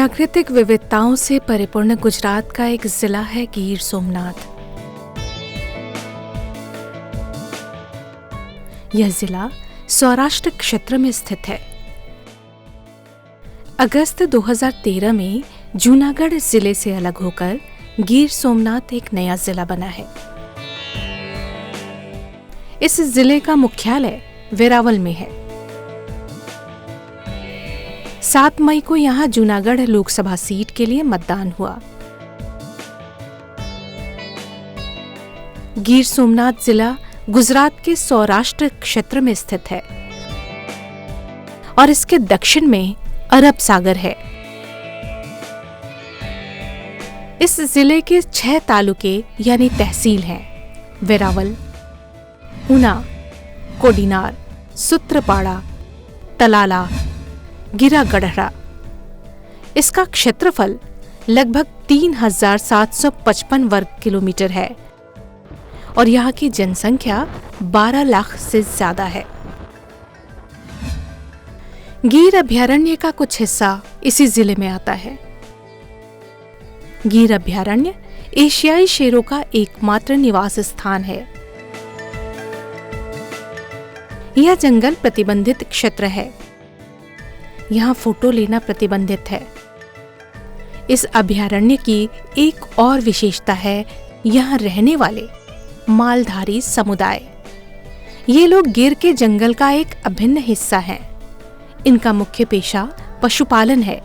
प्राकृतिक विविधताओं से परिपूर्ण गुजरात का एक जिला है गिर सोमनाथ। यह जिला सौराष्ट्र क्षेत्र में स्थित है। अगस्त 2013 में जूनागढ़ जिले से अलग होकर गिर सोमनाथ एक नया जिला बना है। इस जिले का मुख्यालय वेरावल में है। 7 मई को यहां जूनागढ़ लोकसभा सीट के लिए मतदान हुआ। गिर सोमनाथ जिला गुजरात के सौराष्ट्र क्षेत्र में स्थित है और इसके दक्षिण में अरब सागर है। इस जिले के 6 तालुके यानी तहसील हैं: वेरावल, ऊना, कोडीनार, सूत्रपाड़ा, तलाला, गिरा गढ़ड़ा। इसका क्षेत्रफल लगभग 3755 वर्ग किलोमीटर है और यहाँ की जनसंख्या 12 लाख से ज्यादा है। गिर अभयारण्य का कुछ हिस्सा इसी जिले में आता है। गिर अभयारण्य एशियाई शेरों का एकमात्र निवास स्थान है। यह जंगल प्रतिबंधित क्षेत्र है। यहाँ फोटो लेना प्रतिबंधित है। इस अभयारण्य की एक और विशेषता है यहाँ रहने वाले मालधारी समुदाय। ये लोग गिर के जंगल का एक अभिन्न हिस्सा हैं। इनका मुख्य पेशा पशुपालन है।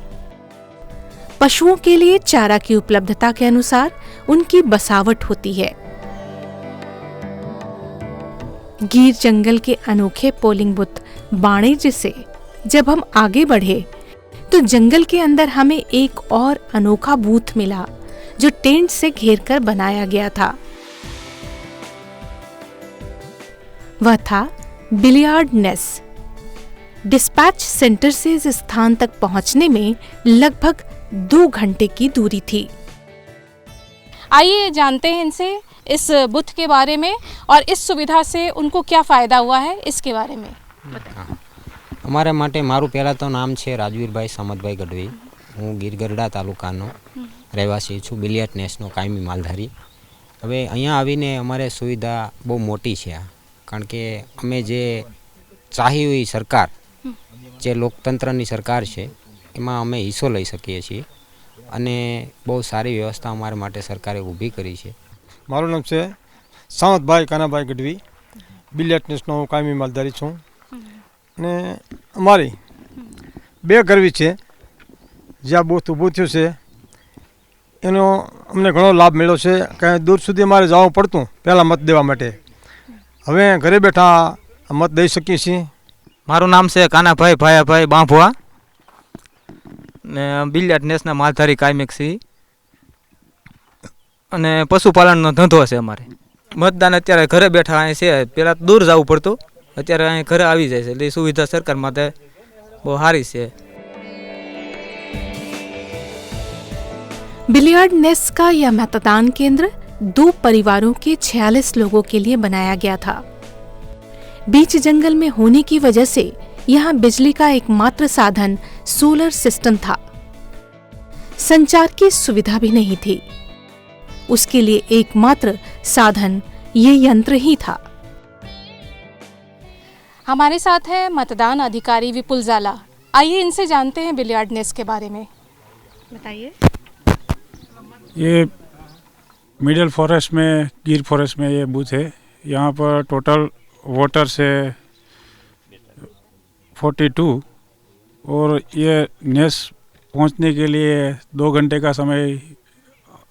पशुओं के लिए चारा की उपलब्धता के अनुसार उनकी बसावट होती है। गिर जंगल के अनोखे पोलिंग बूथ वाणिज्य से जब हम आगे बढ़े तो जंगल के अंदर हमें एक और अनोखा बूथ मिला जो टेंट से घेरकर बनाया गया था। वह था बिलियार्ड नेस। डिस्पैच सेंटर से इस स्थान तक पहुंचने में लगभग 2 घंटे की दूरी थी। आइए जानते हैं इनसे इस बुथ के बारे में और इस सुविधा से उनको क्या फायदा हुआ है इसके बारे में बताइए। અમારા માટે મારું પહેલાં તો નામ છે રાજવીરભાઈ સમતભાઈ ગઢવી। હું ગીર ગઢડા તાલુકાનો રહેવાસી છું, બિલિયર્ડ નેસનો કાયમી માલધારી। હવે અહીંયા આવીને અમારે સુવિધા બહુ મોટી છે, કારણ કે અમે જે ચાહી હોય સરકાર, જે લોકતંત્રની સરકાર છે, એમાં અમે હિસ્સો લઈ શકીએ છીએ અને બહુ સારી વ્યવસ્થા અમારા માટે સરકારે ઊભી કરી છે। મારું નામ છે સામતભાઈ કાનાભાઈ ગઢવી, બિલિયર્ડ નેસનો કાયમી માલધારી છું। ને અમારી 2 ગરવી છે જ્યાં બૂથ ઊભું થયું છે એનો અમને ઘણો લાભ મળ્યો છે। કાંઈ દૂર સુધી અમારે જવું પડતું પહેલાં મત દેવા માટે, હવે ઘરે બેઠા મત દઈ શકીએ છીએ। મારું નામ છે કાનાભાઈ ભાયાભાઈ બાંભવા ને બિલિયર્ડ નેસના માલધારી કાયમિક છીએ અને પશુપાલનનો ધંધો છે અમારે। મતદાન અત્યારે ઘરે બેઠા અહીં છે, પહેલાં દૂર જવું પડતું, અત્યારે અહીં ઘરે આવી જાય છે, એટલે એ સુવિધા સરકાર માટે બહુ સારી છે। बिलियार्ड नेस का यह मतदान केंद्र 2 परिवारों के 46 लोगों के लिए बनाया गया था। बीच जंगल में होने की वजह से यहाँ बिजली का एकमात्र साधन सोलर सिस्टम था। संचार की सुविधा भी नहीं थी। उसके लिए एकमात्र साधन ये यंत्र ही था। हमारे साथ है मतदान अधिकारी विपुल जाला। आइए इनसे जानते हैं बिलियार्ड नेस के बारे में बताइए। ये मिडिल फॉरेस्ट में, गिर फॉरेस्ट में ये बूथ है। यहाँ पर टोटल वोटर्स है 42 और ये नेस पहुँचने के लिए 2 घंटे का समय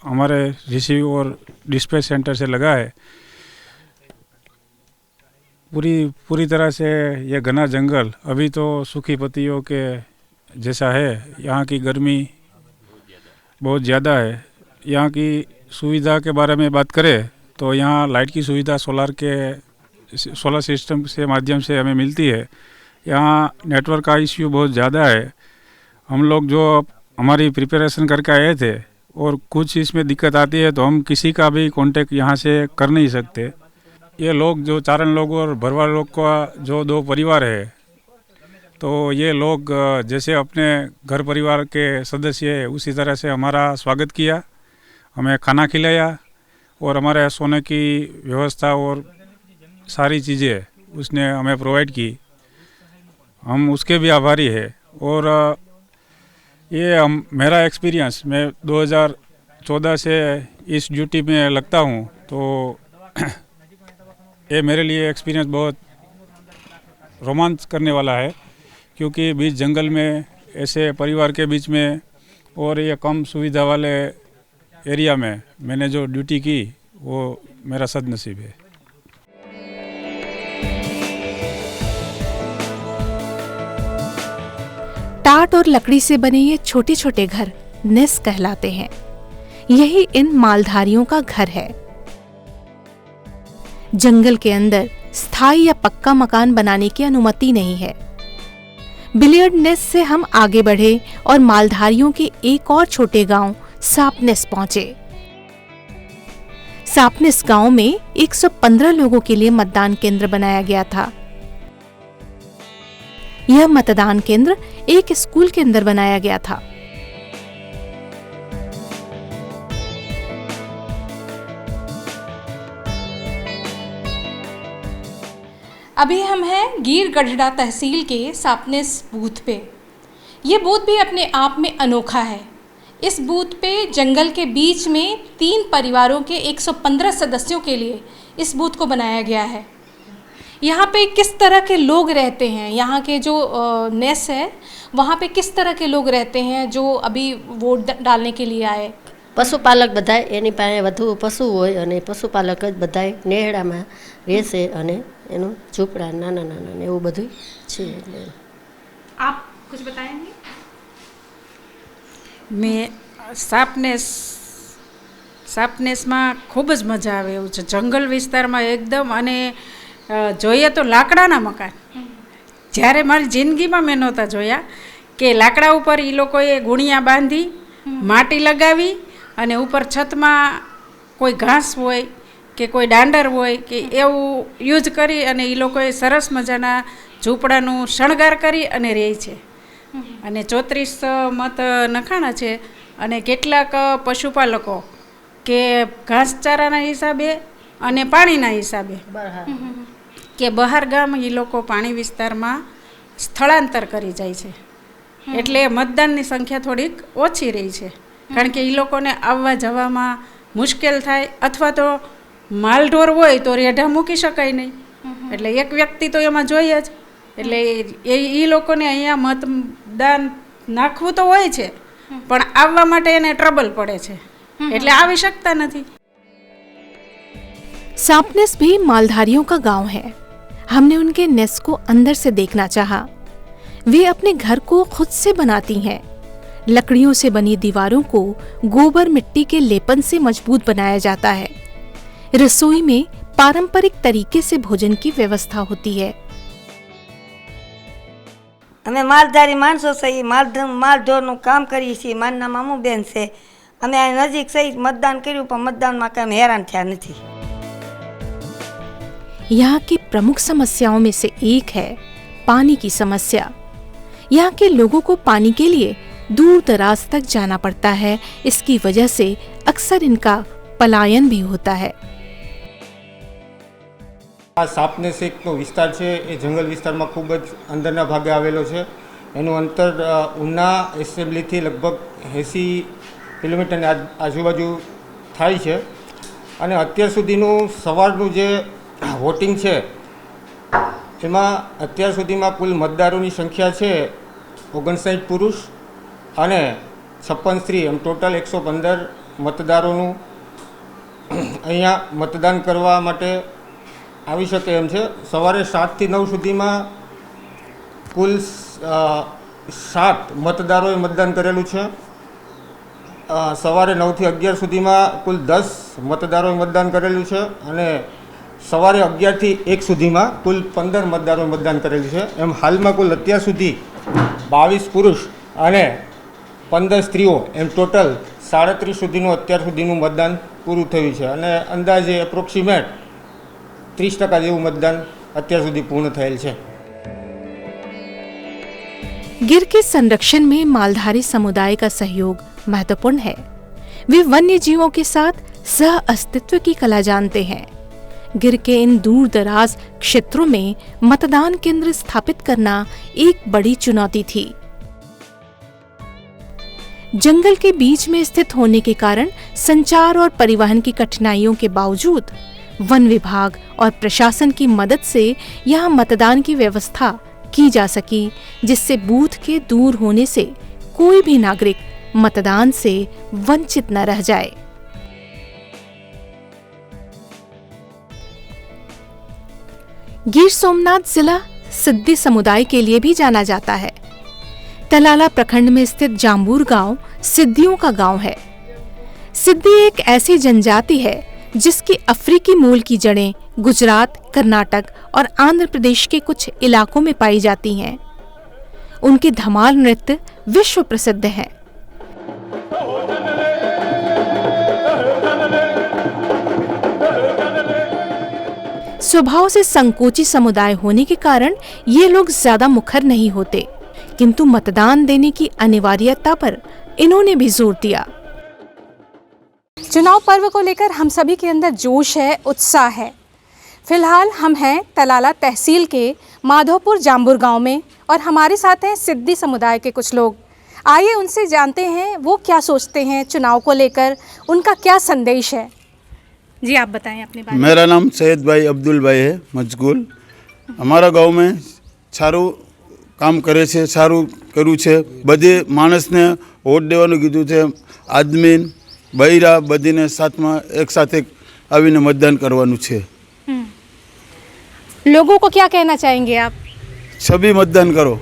हमारे रिसीव और डिस्पैच सेंटर से लगा है। पूरी तरह से ये घना जंगल अभी तो सूखी पत्तियों के जैसा है। यहाँ की गर्मी बहुत ज़्यादा है। यहाँ की सुविधा के बारे में बात करें तो यहाँ लाइट की सुविधा सोलर सिस्टम से माध्यम से हमें मिलती है। यहाँ नेटवर्क का इश्यू बहुत ज़्यादा है। हम लोग जो हमारी प्रिपरेशन करके आए थे और कुछ इसमें दिक्कत आती है तो हम किसी का भी कांटेक्ट यहाँ से कर नहीं सकते। ये लोग जो चारण लोग और भरवाड़ लोग का जो 2 परिवार है तो ये लोग जैसे अपने घर परिवार के सदस्य है उसी तरह से हमारा स्वागत किया, हमें खाना खिलाया और हमारे सोने की व्यवस्था और सारी चीज़ें उसने हमें प्रोवाइड की। हम उसके भी आभारी है। और ये मेरा एक्सपीरियंस, मैं 2014 से इस ड्यूटी में लगता हूँ, तो ये मेरे लिए एक्सपीरियंस बहुत रोमांच करने वाला है, क्योंकि बीच जंगल में ऐसे परिवार के बीच में और ये कम सुविधा वाले एरिया में मैंने जो ड्यूटी की वो मेरा सदनसीब है। टाट और लकड़ी से बने ये छोटे छोटे घर नेस कहलाते हैं। यही इन मालधारियों का घर है। जंगल के अंदर स्थायी या पक्का मकान बनाने की अनुमति नहीं है। बिलियर्ड नेस से हम आगे बढ़े और मालधारियों के एक और छोटे गांव सापनेस पहुंचे। सापनेस गांव में 115 लोगों के लिए मतदान केंद्र बनाया गया था। यह मतदान केंद्र एक स्कूल के अंदर बनाया गया था। अभी हम हैं गिर गढ़ड़ा तहसील के सापनेस बूथ पे। ये बूथ भी अपने आप में अनोखा है। इस बूथ पे जंगल के बीच में 3 परिवारों के 115 सदस्यों के लिए इस बूथ को बनाया गया है। यहाँ पे किस तरह के लोग रहते हैं, यहाँ के जो नेस है वहाँ पे किस तरह के लोग रहते हैं जो अभी वोट डालने के लिए आए? પશુપાલક બધાય એની પાસે વધુ પશુ હોય અને પશુપાલક જ બધાય નેહડામાં રહેશે અને એનું ઝૂંપડા નાના નાના ને એવું બધું છે। એટલે आप कुछ बताएंगे? મેં સાપનેસમાં ખૂબ જ મજા આવે એવું છે। જંગલ વિસ્તારમાં એકદમ, અને જોઈએ તો લાકડાના મકાન, જ્યારે મારી જિંદગીમાં મેં નહોતા જોયા કે લાકડા ઉપર એ લોકોએ ગુણિયા બાંધી માટી લગાવી અને ઉપર છતમાં કોઈ ઘાસ હોય કે કોઈ દાંડર હોય કે એવું યુઝ કરી અને એ લોકોએ સરસ મજાના ઝૂંપડાનું શણગાર કરી અને રહે છે। અને 34 મત નખાણા છે અને કેટલાક પશુપાલકો કે ઘાસચારાના હિસાબે અને પાણીના હિસાબે કે બહાર ગામ એ લોકો પાણી વિસ્તારમાં સ્થળાંતર કરી જાય છે, એટલે મતદાનની સંખ્યા થોડીક ઓછી રહી છે। કારણ કે એ લોકોને આવવા જવામાં મુશ્કેલ થાય, અથવા તો માલઢોર હોય તો રેઢા મૂકી શકાય નહીં, એટલે એક વ્યક્તિ તો એમાં જોઈએ જ। એટલે એ લોકોને અહીંયા મતદાન નાખવું તો હોય છે, પણ આવવા માટે એને ટ્રબલ પડે છે, એટલે આવી શકતા નથી। सापनेस भी मालधारियों का गांव है। हमने उनके नेस को अंदर से देखना चाहा। वे अपने घर को खुद से बनाती हैं। लकड़ियों से बनी दीवारों को गोबर मिट्टी के लेपन से मजबूत बनाया जाता है। रसोई में पारंपरिक तरीके से भोजन की व्यवस्था होती है। અમે માલધારી માણસો છીએ, માલઢોરનું કામ કરીએ છીએ। મારું નામ અમુબેન છે। અમે આ નજીક સહિત मतदान કર્યું, પણ मतदाનમાં કાંઈ हैरान થયા નથી। यहाँ की प्रमुख समस्याओं में से एक है पानी की समस्या। यहाँ के लोगों को पानी के लिए दूर दराज तक जाना पड़ता है। इसकी वजह से अक्सर इनका पलायन भी होता है। આ સાપનેસ એકનો વિસ્તાર છે એ જંગલ વિસ્તારમાં ખૂબ જ અંદરના ભાગે આવેલો છે। એનું અંતર ઉના એસેમ્બલીથી લગભગ 80 કિલોમીટરની આજુબાજુ થાય છે। અને અત્યાર સુધીનું સવારનું જે વોટિંગ છે એમાં અત્યાર સુધીમાં કુલ મતદારોની સંખ્યા છે 59 પુરુષ અને 56 સ્ત્રી, એમ ટોટલ 115 મતદારોનું અહીંયા મતદાન કરવા માટે આવી શકે એમ છે। સવારે 7 થી 9 સુધીમાં કુલ 7 મતદારોએ મતદાન કરેલું છે। સવારે 9 થી 11 સુધીમાં કુલ 10 મતદારોએ મતદાન કરેલું છે અને સવારે 11 થી 1 સુધીમાં કુલ 15 મતદારોએ મતદાન કરેલું છે। એમ હાલમાં કુલ અત્યાર સુધી 22 પુરુષ અને 15 સ્ત્રીઓ, એમ ટોટલ 37 સુધીનું અત્યાર સુધીનું મતદાન પૂરું થયું છે અને અંદાજે એપ્રોક્સિમેટ 30% જેવું મતદાન અત્યાર સુધી પૂર્ણ થયેલ છે। गिर के संरक्षण में मालधारी समुदाय का सहयोग महत्वपूर्ण है। वे वन्य जीवों के साथ सह अस्तित्व की कला जानते हैं। गिर के इन दूर दराज क्षेत्रों में मतदान केंद्र स्थापित करना एक बड़ी चुनौती थी। जंगल के बीच में स्थित होने के कारण संचार और परिवहन की कठिनाइयों के बावजूद वन विभाग और प्रशासन की मदद से यहाँ मतदान की व्यवस्था की जा सकी, जिससे बूथ के दूर होने से कोई भी नागरिक मतदान से वंचित न रह जाए। गिर सोमनाथ जिला सिद्दी समुदाय के लिए भी जाना जाता है। तलाला प्रखंड में स्थित जाम्बूर गांव सिद्दियों का गांव है। सिद्दी एक ऐसी जनजाति है जिसकी अफ्रीकी मूल की जड़ें गुजरात, कर्नाटक और आंध्र प्रदेश के कुछ इलाकों में पाई जाती हैं। उनके धमाल नृत्य विश्व प्रसिद्ध हैं। स्वभाव से संकोची समुदाय होने के कारण ये लोग ज्यादा मुखर नहीं होते, किंतु मतदान देने की अनिवार्यता पर इन्होंने भी जोर दिया। चुनाव पर्व को लेकर हम सभी के अंदर जोश है, उत्साह है। फिलहाल हम हैं तलाला तहसील के माधोपुर जाम्बूर गांव में और हमारे साथ हैं सिद्दी समुदाय के कुछ लोग। आइए उनसे जानते हैं वो क्या सोचते हैं चुनाव को लेकर, उनका क्या संदेश है। जी आप बताएं अपने बारे में। मेरा नाम सैयद भाई अब्दुल भाई है मजगुल। हमारा गांव में सारू काम करे છે, સારું કર્યું છે। બધે માણસને વોટ દેવાનું કીધું છે। આદમી બૈરા બધીને સાથમાં એક સાથે આવીને મતદાન કરવાનું છે। लोगों को क्या कहना चाहेंगे आप? सभी मतदान करो।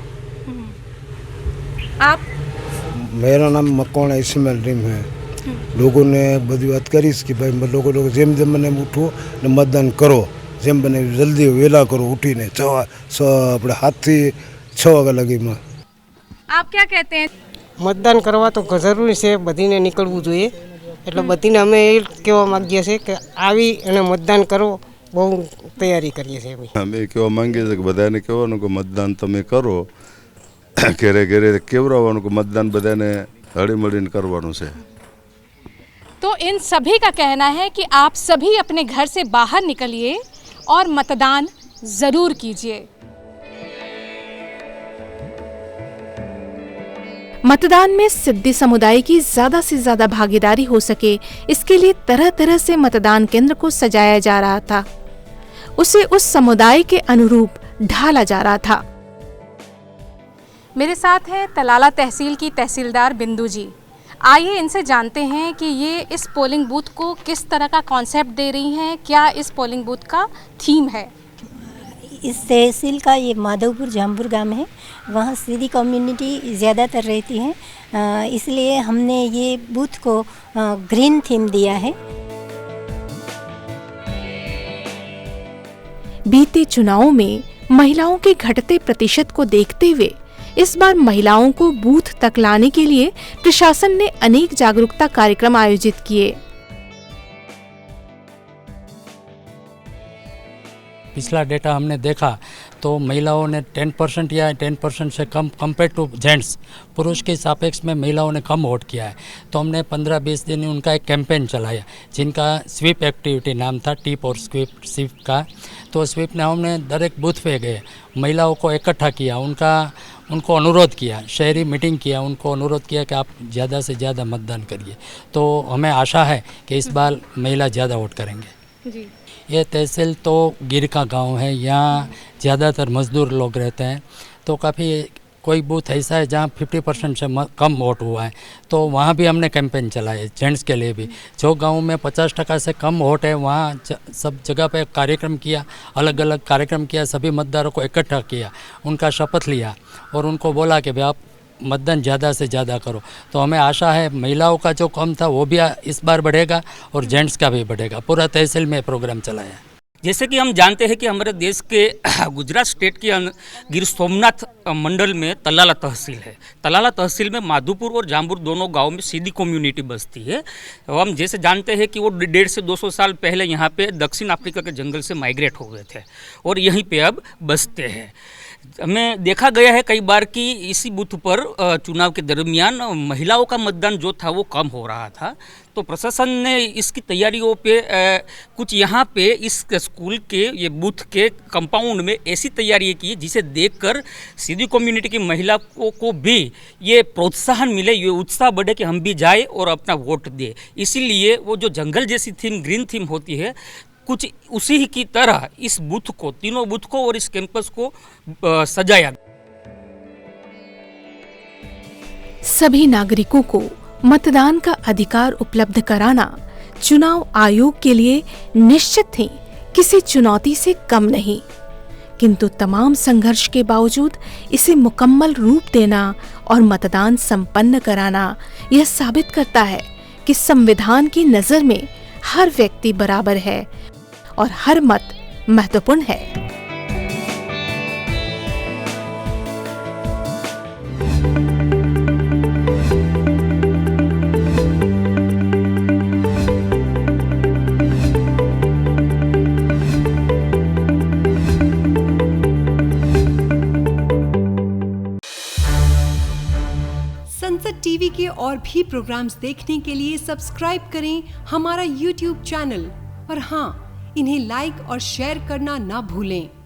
आप? मेरा नाम मकवाणा इस्माइल रीम है। लोगों ने बड़ी बात करी कि भाई लोग जेम जेम बने उठो ने मतदान करो, जेम बने जल्दी वेला करो उठीने अपने हाथ थी 6 वाग्या लगी में। आप क्या कहते हैं? मतदान करवा तो जरूरी है, बधीने निकलવું જોઈએ। એટલે બધીને અમે એ કહેવા માંગીએ છીએ કે આવી અને मतदान करो, બહુ તૈયારી કરીએ છીએ અમે। અમે કહેવા માંગીએ છીએ કે બધાને કહેવાનું કે मतदान તમે કરો, ઘરે ઘરે કેવરાવાનું કે मतदान બધાને હળીમળીને કરવાનું છે। तो इन सभी का कहना है कि आप सभी अपने घर से बाहर निकलिए और मतदान जरूर कीजिए। मतदान में सिद्दी समुदाय की ज्यादा से ज्यादा भागीदारी हो सके, इसके लिए तरह तरह से मतदान केंद्र को सजाया जा रहा था, उसे उस समुदाय के अनुरूप ढाला जा रहा था। मेरे साथ है तलाला तहसील की तहसीलदार बिंदु जी। आइए इनसे जानते हैं कि ये इस पोलिंग बूथ को किस तरह का कॉन्सेप्ट दे रही हैं, क्या इस पोलिंग बूथ का थीम है। इस तहसील का ये माधोपुर जाम्बूर गांव है, वहाँ सिद्दी कम्युनिटी ज़्यादातर रहती है, इसलिए हमने ये बूथ को ग्रीन थीम दिया है। बीते चुनावों में महिलाओं के घटते प्रतिशत को देखते हुए इस बार महिलाओं को बूथ तक लाने के लिए प्रशासन ने अनेक जागरूकता कार्यक्रम आयोजित किए। पिछला डेटा हमने देखा तो महिलाओं ने 10% या 10% से कम कंपेयर टू जेंट्स, पुरुष के सापेक्ष में महिलाओं ने कम वोट किया है। तो हमने 15-20 दिन उनका एक कैंपेन चलाया जिनका स्वीप एक्टिविटी नाम था, टिप और स्वीप का। तो स्वीप ने हमने दरेक बूथ पे गए, महिलाओं को इकट्ठा किया, उनको अनुरोध किया, शहरी मीटिंग किया, उनको अनुरोध किया कि आप ज़्यादा से ज़्यादा मतदान करिए। तो हमें आशा है कि इस बार महिला ज़्यादा वोट करेंगे। जी। ये तहसील तो गिर का गांव है, यहाँ ज़्यादातर मजदूर लोग रहते हैं। तो काफ़ी कोई बूथ ऐसा है जहाँ 50% से कम वोट हुआ है, तो वहाँ भी हमने कैंपेन चलाए जेंट्स के लिए भी। जो गांव में 50% से कम वोट है वहाँ सब जगह पे कार्यक्रम किया, अलग अलग कार्यक्रम किया, सभी मतदारों को इकट्ठा किया, उनका शपथ लिया और उनको बोला कि भाई आप मतदान ज़्यादा से ज़्यादा करो। तो हमें आशा है महिलाओं का जो कम था वो भी इस बार बढ़ेगा और जेंट्स का भी बढ़ेगा। पूरा तहसील में प्रोग्राम चलाया। जैसे कि हम जानते हैं कि हमारे देश के गुजरात स्टेट के गिर सोमनाथ मंडल में तलाला तहसील है। तलाला तहसील में माधोपुर और जाम्बूर दोनों गांव में सिद्दी कम्युनिटी बसती है। हम जैसे जानते हैं कि वो 150 से 200 साल पहले यहाँ पे दक्षिण अफ्रीका के जंगल से माइग्रेट हो गए थे और यहीं पे अब बसते हैं। हमें देखा गया है कई बार कि इसी बूथ पर चुनाव के दरमियान महिलाओं का मतदान जो था वो कम हो रहा था, तो प्रशासन ने इसकी तैयारियों पे कुछ यहाँ पे इस स्कूल के ये बूथ के कंपाउंड में ऐसी तैयारी की जिसे देखकर सीधी कम्युनिटी की महिलाओं को भी ये प्रोत्साहन मिले, ये उत्साह बढ़े कि हम भी जाए और अपना वोट दे। इसीलिए वो जो जंगल जैसी थीम, ग्रीन थीम होती है, कुछ उसी की तरह इस बूथ को, तीनों बूथ को और इस कैंपस को सजाया। सभी नागरिकों को मतदान का अधिकार उपलब्ध कराना चुनाव आयोग के लिए निश्चित ही किसी चुनौती से कम नहीं, किंतु तमाम संघर्ष के बावजूद इसे मुकम्मल रूप देना और मतदान संपन्न कराना यह साबित करता है कि संविधान की नजर में हर व्यक्ति बराबर है और हर मत महत्वपूर्ण है। संसद टीवी के और भी प्रोग्राम्स देखने के लिए सब्सक्राइब करें हमारा YouTube चैनल और हाँ, इन्हें लाइक और शेयर करना ना भूलें।